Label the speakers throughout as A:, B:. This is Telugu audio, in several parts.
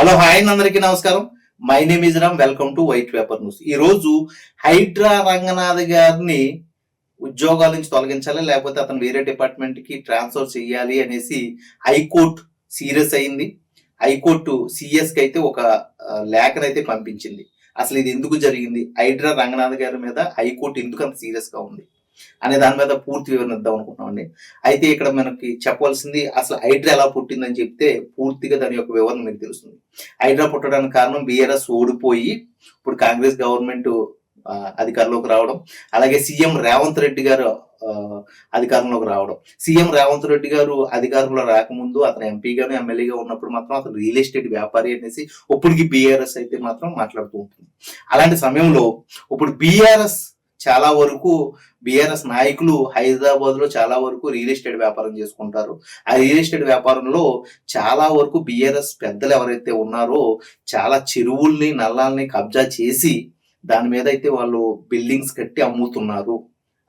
A: హలో హాయ్ అందరికీ నమస్కారం. My name is Ram. Welcome to white paper news. ఈ రోజు హైడ్రా రంగనాథ్ గారిని ఉద్యోగాల నుంచి తొలగించాలి, లేకపోతే అతను వేరే డిపార్ట్మెంట్ కి ట్రాన్స్ఫర్ చేయాలి అనేసి హైకోర్టు సీరియస్ అయింది. హైకోర్టు సిఎస్ కి అయితే ఒక లేఖనైతే పంపించింది. అసలు ఇది ఎందుకు జరిగింది, హైడ్రా రంగనాథ్ గారి మీద హైకోర్టు ఎందుకు అంత సీరియస్ గా ఉంది అనే దాని మీద పూర్తి వివరణ ఇద్దాం అనుకుంటున్నామండి. అయితే ఇక్కడ మనకి చెప్పవలసింది అసలు హైడ్రా ఎలా పుట్టిందని చెప్తే పూర్తిగా దాని యొక్క వివరణ మీకు తెలుస్తుంది. హైడ్రా పుట్టడానికి కారణం బీఆర్ఎస్ ఓడిపోయి ఇప్పుడు కాంగ్రెస్ గవర్నమెంట్ అధికారంలోకి రావడం, అలాగే సీఎం రేవంత్ రెడ్డి గారు అధికారంలోకి రావడం. సీఎం రేవంత్ రెడ్డి గారు అధికారంలో రాకముందు అతను ఎంపీగాను ఎమ్మెల్యేగా ఉన్నప్పుడు మాత్రం అతను రియల్ ఎస్టేట్ వ్యాపారి అనేసి ఇప్పటికి బీఆర్ఎస్ అయితే మాత్రం మాట్లాడుతూ ఉంటుంది. అలాంటి సమయంలో ఇప్పుడు చాలా వరకు బీఆర్ఎస్ నాయకులు హైదరాబాద్ లో చాలా వరకు రియల్ ఎస్టేట్ వ్యాపారం చేసుకుంటారు. ఆ రియల్ ఎస్టేట్ వ్యాపారంలో చాలా వరకు బీఆర్ఎస్ పెద్దలు ఎవరైతే ఉన్నారో చాలా చెరువుల్ని నల్లాల్ని కబ్జా చేసి దాని మీద అయితే వాళ్ళు బిల్డింగ్స్ కట్టి అమ్ముతున్నారు.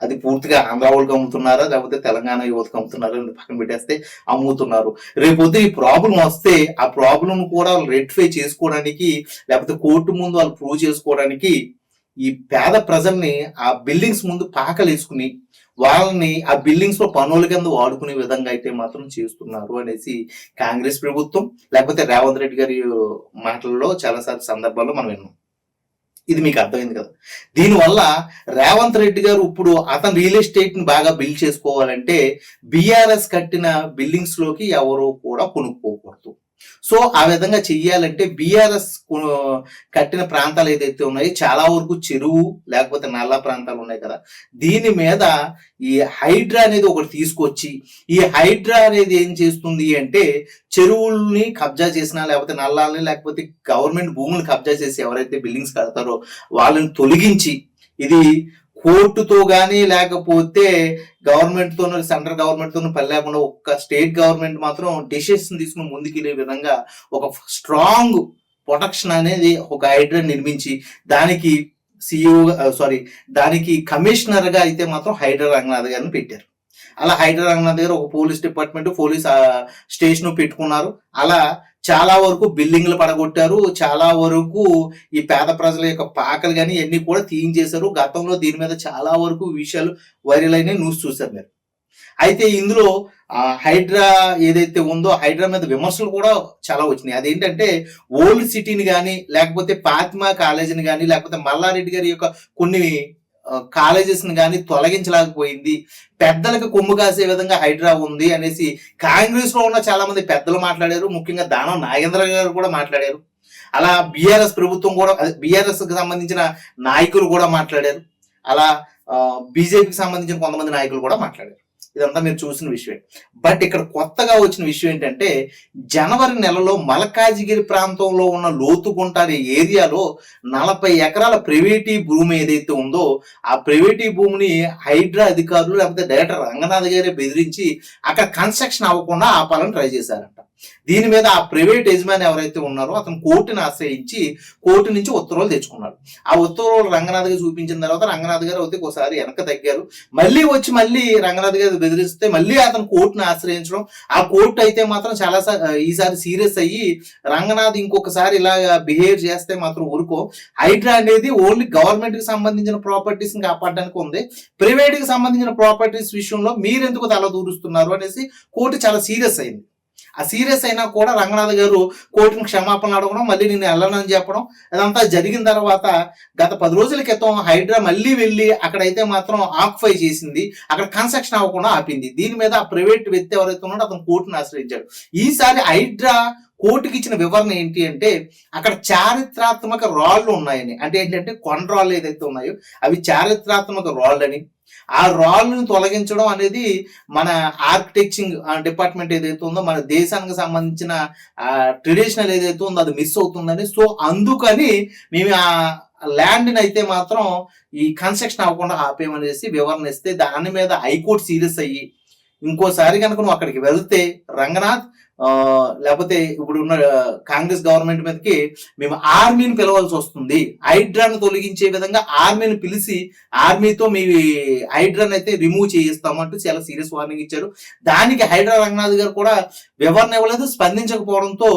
A: అది పూర్తిగా ఆంధ్ర వాళ్ళకి అమ్ముతున్నారా లేకపోతే తెలంగాణ యువతకు అమ్ముతున్నారా పక్కన పెట్టేస్తే అమ్ముతున్నారు. రేపొద్దు ఈ ప్రాబ్లం వస్తే ఆ ప్రాబ్లం కూడా రెక్టిఫై చేసుకోవడానికి లేకపోతే కోర్టు ముందు వాళ్ళు ప్రూవ్ చేసుకోవడానికి ఈ పేద ప్రజల్ని ఆ బిల్డింగ్స్ ముందు పాకలేసుకుని వాళ్ళని ఆ బిల్డింగ్స్ లో పనుల కింద వాడుకునే విధంగా అయితే మాత్రం చేస్తున్నారు అనేసి కాంగ్రెస్ ప్రభుత్వం లేకపోతే రేవంత్ రెడ్డి గారి మాటల్లో చాలాసార్లు సందర్భాల్లో మనం విన్నాం. ఇది మీకు అర్థమైంది కదా. దీనివల్ల రేవంత్ రెడ్డి గారు ఇప్పుడు అతను రియల్ ఎస్టేట్ ని బాగా బిల్డ్ చేసుకోవాలంటే బీఆర్ఎస్ కట్టిన బిల్డింగ్స్ లోకి ఎవరు కూడా కొనుక్కోకూడదు. సో ఆ విధంగా చెయ్యాలంటే బీఆర్ఎస్ కట్టిన ప్రాంతాలు ఏదైతే ఉన్నాయో చాలా వరకు చెరువు లేకపోతే నల్ల ప్రాంతాలు ఉన్నాయి కదా, దీని మీద ఈ హైడ్రా అనేది ఒకటి తీసుకొచ్చి ఈ హైడ్రా అనేది ఏం చేస్తుంది అంటే చెరువుల్ని కబ్జా చేసినా లేకపోతే నల్లాలని లేకపోతే గవర్నమెంట్ భూములు కబ్జా చేసి ఎవరైతే బిల్డింగ్స్ కడతారో వాళ్ళని తొలగించి ఇది కోర్టుతో కానీ లేకపోతే గవర్నమెంట్ తో సెంట్రల్ గవర్నమెంట్ తో పని లేకుండా ఒక్క స్టేట్ గవర్నమెంట్ మాత్రం డెసిషన్ తీసుకుని ముందుకెళ్లే విధంగా ఒక స్ట్రాంగ్ ప్రొటెక్షన్ అనేది ఒక హైడ్రా నిర్మించి దానికి దానికి కమిషనర్ గా అయితే మాత్రం హైడ్రా రంగనాథ్ గారిని పెట్టారు. అలా హైడ్రా రంగనాథ్ గారు ఒక పోలీస్ డిపార్ట్మెంట్ పోలీస్ స్టేషన్ పెట్టుకున్నారు. అలా చాలా వరకు బిల్డింగ్లు పడగొట్టారు, చాలా వరకు ఈ పేద ప్రజల యొక్క పాకలు కానీ ఇవన్నీ కూడా తీయించేశారు. గతంలో దీని మీద చాలా వరకు విషయాలు వైరల్ అయిన న్యూస్ చూశారు మీరు. అయితే ఇందులో హైడ్రా ఏదైతే ఉందో హైడ్రా మీద విమర్శలు కూడా చాలా వచ్చినాయి. అదేంటంటే ఓల్డ్ సిటీని కానీ లేకపోతే ఫాతిమా కాలేజీని కానీ లేకపోతే మల్లారెడ్డి గారి యొక్క కొన్ని కాలేజెస్ ని కానీ తొలగించలేకపోయింది, పెద్దలకు కొమ్ము కాసే విధంగా హైడ్రా ఉంది అనేసి కాంగ్రెస్ లో ఉన్న చాలా మంది పెద్దలు మాట్లాడారు. ముఖ్యంగా దానం నాగేంద్ర గారు కూడా మాట్లాడారు. అలా బీఆర్ఎస్ ప్రభుత్వం కూడా బీఆర్ఎస్ కి సంబంధించిన నాయకులు కూడా మాట్లాడారు. అలా బీజేపీకి సంబంధించిన కొంతమంది నాయకులు కూడా మాట్లాడారు. ఇదంతా మీరు చూసిన విషయం. బట్ ఇక్కడ కొత్తగా వచ్చిన విషయం ఏంటంటే జనవరి నెలలో మల్కాజిగిరి ప్రాంతంలో ఉన్న లోతుగుంటారి ఏరియాలో 40 ఎకరాల ప్రైవేటీ భూమి ఏదైతే ఉందో ఆ ప్రైవేటీ భూమిని హైడ్రా అధికారులు లేకపోతే డైరెక్టర్ రంగనాథ్ గారే బెదిరించి అక్కడ కన్స్ట్రక్షన్ అవ్వకుండా ఆపాలని ట్రై చేశారంట. దీని మీద ఆ ప్రైవేట్ యజమాని ఎవరైతే ఉన్నారో అతను కోర్టుని ఆశ్రయించి కోర్టు నుంచి ఉత్తర్వులు తెచ్చుకున్నాడు. ఆ ఉత్తర్వులు రంగనాథ్ గారు చూపించిన తర్వాత రంగనాథ్ గారు అయితే ఒకసారి వెనక తగ్గారు. మళ్ళీ రంగనాథ్ గారు బెదిరిస్తే మళ్ళీ అతను కోర్టుని ఆశ్రయించడం, ఆ కోర్టు అయితే మాత్రం చాలా ఈసారి సీరియస్ అయ్యి రంగనాథ్ ఇంకొకసారి ఇలా బిహేవ్ చేస్తే మాత్రం ఊరుకో, హైడ్రా అనేది ఓన్లీ గవర్నమెంట్ కి సంబంధించిన ప్రాపర్టీస్ ని కాపాడడానికి ఉంది, ప్రైవేట్ కి సంబంధించిన ప్రాపర్టీస్ విషయంలో మీరెందుకు తల దూరుస్తున్నారు అనేసి కోర్టు చాలా సీరియస్ అయింది. ఆ సీరియస్ అయినా కూడా రంగనాథ్ గారు కోర్టును క్షమాపణ అడగడం, మళ్ళీ నేను వెళ్ళనని చెప్పడం, అదంతా జరిగిన తర్వాత గత 10 రోజుల క్రితం హైడ్రా మళ్ళీ వెళ్ళి అక్కడైతే మాత్రం ఆక్యుపై చేసింది, అక్కడ కన్స్ట్రక్షన్ అవ్వకుండా ఆపింది. దీని మీద ఆ ప్రైవేట్ వ్యక్తి ఎవరైతే ఉన్నాడో అతను కోర్టును ఆశ్రయించాడు. ఈసారి హైడ్రా కోర్టుకి ఇచ్చిన వివరణ ఏంటి అంటే అక్కడ చారిత్రాత్మక రాళ్లు ఉన్నాయని, అంటే ఏంటంటే కొండ రాళ్ళు ఏదైతే ఉన్నాయో అవి చారిత్రాత్మక రాళ్ళు అని, ఆ రాళ్ళను తొలగించడం అనేది మన ఆర్కిటెక్చరింగ్ డిపార్ట్మెంట్ ఏదైతే ఉందో మన దేశానికి సంబంధించిన ట్రెడిషనల్ ఏదైతే ఉందో అది మిస్ అవుతుందని, సో అందుకని మేము ఆ ల్యాండ్ని అయితే మాత్రం ఈ కన్స్ట్రక్షన్ అవ్వకుండా ఆపేయమనేసి వివరణ ఇస్తే దాని మీద హైకోర్టు సీరియస్ అయ్యి ఇంకోసారి కనుక నువ్వు అక్కడికి వెళ్తే రంగనాథ్ లేకపోతే ఇప్పుడు ఉన్న కాంగ్రెస్ గవర్నమెంట్ మీదకి మేము ఆర్మీని పిలవాల్సి వస్తుంది, హైడ్రాను తొలగించే విధంగా ఆర్మీని పిలిచి ఆర్మీతో మీ హైడ్రాన్ అయితే రిమూవ్ చేయిస్తామంటూ చాలా సీరియస్ వార్నింగ్ ఇచ్చారు. దానికి హైడ్రా రంగనాథ్ గారు కూడా వివరణ ఇవ్వలేదు, స్పందించకపోవడంతో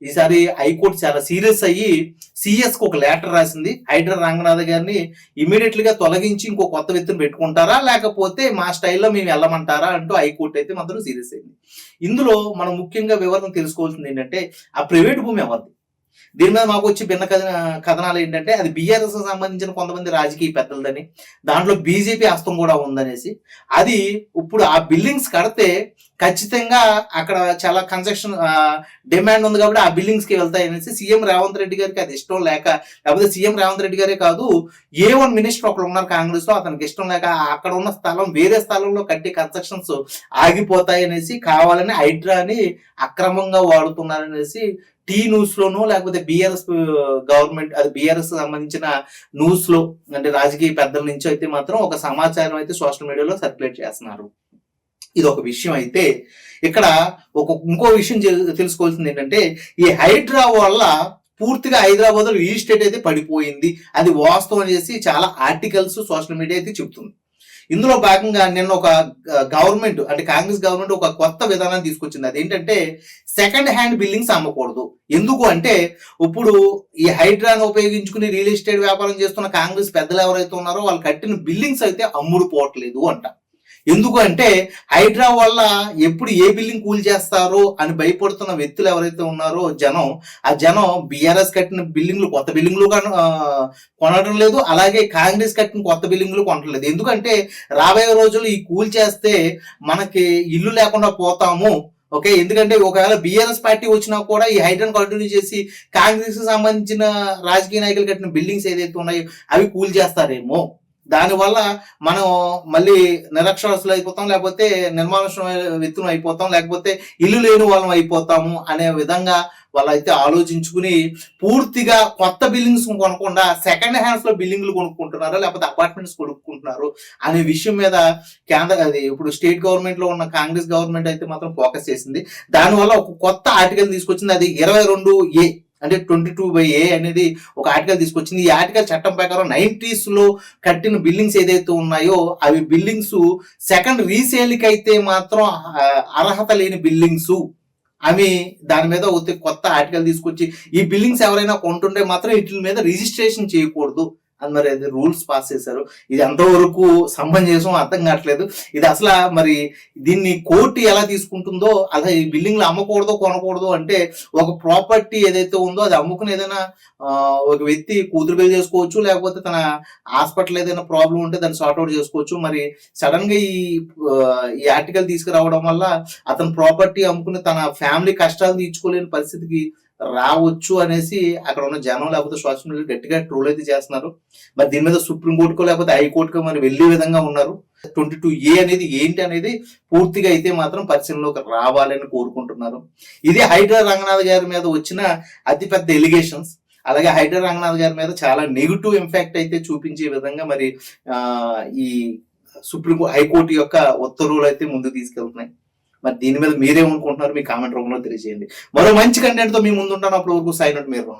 A: ఈసారి హైకోర్టు చాలా సీరియస్ అయ్యి సిఎస్ కు ఒక లెటర్ రాసింది. హైడ్రా రంగనాథ్ గారిని ఇమీడియట్ గా తొలగించి ఇంకో కొత్త వ్యక్తిని పెట్టుకుంటారా, లేకపోతే మా స్టైల్లో మేము వెళ్ళమంటారా అంటూ హైకోర్టు అయితే మాత్రం సీరియస్ అయింది. ఇందులో మనం ముఖ్యంగా వివరణ తెలుసుకోవాల్సింది ఏంటంటే, ఆ ప్రైవేట్ భూమి ఎవరిది? దీని మీద మాకు వచ్చి భిన్న కథనాలు ఏంటంటే, అది బీఆర్ఎస్ సంబంధించిన కొంతమంది రాజకీయ పెద్దలదని, దాంట్లో బీజేపీ హస్తం కూడా ఉందనేసి, అది ఇప్పుడు ఆ బిల్డింగ్స్ కడితే ఖచ్చితంగా అక్కడ చాలా కన్స్ట్రక్షన్ డిమాండ్ ఉంది కాబట్టి ఆ బిల్డింగ్స్ కి వెళ్తాయి అనేసి సీఎం రేవంత్ రెడ్డి గారికి అది ఇష్టం లేక, లేకపోతే సీఎం రేవంత్ రెడ్డి గారే కాదు, ఏ1 మినిస్టర్ ఒకరు ఉన్నారు కాంగ్రెస్ లో, అతనికి ఇష్టం లేక అక్కడ ఉన్న స్థలం వేరే స్థలంలో కట్టి కన్స్ట్రక్షన్స్ ఆగిపోతాయి అనేసి కావాలని హైడ్రాని అక్రమంగా వాడుతున్నారనేసి టీ న్యూస్ లోనో లేకపోతే బీఆర్ఎస్ గవర్నమెంట్, అది బీఆర్ఎస్ సంబంధించిన న్యూస్ లో అంటే రాజకీయ పెద్దల నుంచి అయితే మాత్రం ఒక సమాచారం అయితే సోషల్ మీడియాలో సర్క్యులేట్ చేస్తున్నారు. ఇది ఒక విషయం అయితే, ఇక్కడ ఇంకో విషయం తెలుసుకోవాల్సింది ఏంటంటే, ఈ హైడ్రా వల్ల పూర్తిగా హైదరాబాద్ లో ఈ స్టేట్ అయితే పడిపోయింది, అది వాస్తవం అనేసి చాలా ఆర్టికల్స్ సోషల్ మీడియా అయితే చెప్తుంది. ఇందులో భాగంగా నిన్న ఒక గవర్నమెంట్ అంటే కాంగ్రెస్ గవర్నమెంట్ ఒక కొత్త విధానాన్ని తీసుకొచ్చింది. అదేంటంటే సెకండ్ హ్యాండ్ బిల్డింగ్స్ అమ్మకూడదు. ఎందుకు అంటే, ఇప్పుడు ఈ హైడ్రాను ఉపయోగించుకుని రియల్ ఎస్టేట్ వ్యాపారం చేస్తున్న కాంగ్రెస్ పెద్దలు ఎవరైతే ఉన్నారో వాళ్ళు కట్టిన బిల్డింగ్స్ అయితే అమ్ముడు పోవట్లేదు అంట. ఎందుకు అంటే, హైడ్రా వల్ల ఎప్పుడు ఏ బిల్డింగ్ కూల్ చేస్తారో అని భయపడుతున్న వ్యక్తులు ఎవరైతే ఉన్నారో ఆ జనం బీఆర్ఎస్ కట్టిన బిల్డింగ్లు కొత్త బిల్డింగ్లు కొనడం లేదు, అలాగే కాంగ్రెస్ కట్టిన కొత్త బిల్డింగ్లు కొనడం లేదు. ఎందుకంటే రాబోయే రోజులు ఈ కూల్ చేస్తే మనకి ఇల్లు లేకుండా పోతాము. ఓకే, ఎందుకంటే ఒకవేళ బీఆర్ఎస్ పార్టీ వచ్చినా కూడా ఈ హైడ్రాన్ కంటిన్యూ చేసి కాంగ్రెస్ కి సంబంధించిన రాజకీయ నాయకులు కట్టిన బిల్డింగ్స్ ఏదైతే ఉన్నాయో అవి కూల్ చేస్తారేమో. దానివల్ల మనం మళ్ళీ నిరక్షరాస్యులు అయిపోతాం, లేకపోతే నిర్మానుష వ్యక్తులు అయిపోతాం, లేకపోతే ఇల్లు లేని వాళ్ళం అయిపోతాము అనే విధంగా వాళ్ళైతే ఆలోచించుకుని పూర్తిగా కొత్త బిల్డింగ్స్ కొనకుండా సెకండ్ హ్యాండ్స్ లో బిల్డింగ్లు కొనుక్కుంటున్నారు, లేకపోతే అపార్ట్మెంట్స్ కొనుక్కుంటున్నారు అనే విషయం మీద అది ఇప్పుడు స్టేట్ గవర్నమెంట్ లో ఉన్న కాంగ్రెస్ గవర్నమెంట్ అయితే మాత్రం ఫోకస్ చేసింది. దానివల్ల ఒక కొత్త ఆర్టికల్ తీసుకొచ్చింది. అది 22A అంటే 22/A అనేది ఒక ఆర్టికల్ తీసుకొచ్చింది. ఈ ఆర్టికల్ చట్టం ప్రకారం 90s లో కట్టిన బిల్డింగ్స్ ఏదైతే ఉన్నాయో అవి బిల్డింగ్స్ సెకండ్ రీసేల్ కి అయితే మాత్రం అర్హత లేని బిల్డింగ్స్ అవి దాని మీద కొత్త ఆర్టికల్ తీసుకొచ్చి ఈ బిల్డింగ్స్ ఎవరైనా కొంటుంటే మాత్రం వీటి మీద రిజిస్ట్రేషన్ చేయకూడదు అని మరి అది రూల్స్ పాస్ చేశారు. ఇది ఎంతవరకు సమంజసం అర్థం కావట్లేదు. ఇది అసలు మరి దీన్ని కోర్టు ఎలా తీసుకుంటుందో, అలా ఈ బిల్డింగ్లు అమ్మకూడదు కొనకూడదు అంటే ఒక ప్రాపర్టీ ఏదైతే ఉందో అది అమ్ముకుని ఏదైనా ఒక వ్యక్తి కూతురు పెళ్లి చేసుకోవచ్చు, లేకపోతే తన హాస్పిటల్ ఏదైనా ప్రాబ్లం ఉంటే దాన్ని సార్ట్అవుట్ చేసుకోవచ్చు. మరి సడన్ గా ఈ ఆర్టికల్ తీసుకురావడం వల్ల అతను ప్రాపర్టీ అమ్ముకుని తన ఫ్యామిలీ కష్టాలు తీర్చుకోలేని పరిస్థితికి రావచ్చు అనేసి అక్కడ ఉన్న జనం లేకపోతే సోషల్ మీడియా గట్టిగా ట్రోల్ అయితే చేస్తున్నారు. మరి దీని మీద సుప్రీంకోర్టుకో లేకపోతే హైకోర్టుకో మరి వెళ్లే విధంగా ఉన్నారు. 22A అనేది ఏంటి అనేది పూర్తిగా అయితే మాత్రం పరిశీలనలోకి రావాలని కోరుకుంటున్నారు. ఇది హైడ్రా రంగనాథ్ గారి మీద వచ్చిన అతిపెద్ద ఎలిగేషన్స్. అలాగే హైడ్రా రంగనాథ్ గారి మీద చాలా నెగిటివ్ ఇంపాక్ట్ అయితే చూపించే విధంగా మరి ఈ హైకోర్టు యొక్క ఉత్తర్వులు అయితే ముందుకు తీసుకెళ్తున్నాయి. మరి దీని మీద మీరేమనుకుంటున్నారు మీ కామెంట్ రూపంలో తెలియజేయండి. మరో మంచి కంటెంట్ తో మీ ముందు ఉంటాను. అప్పటి వరకు సైన్ అవుట్ మీరు.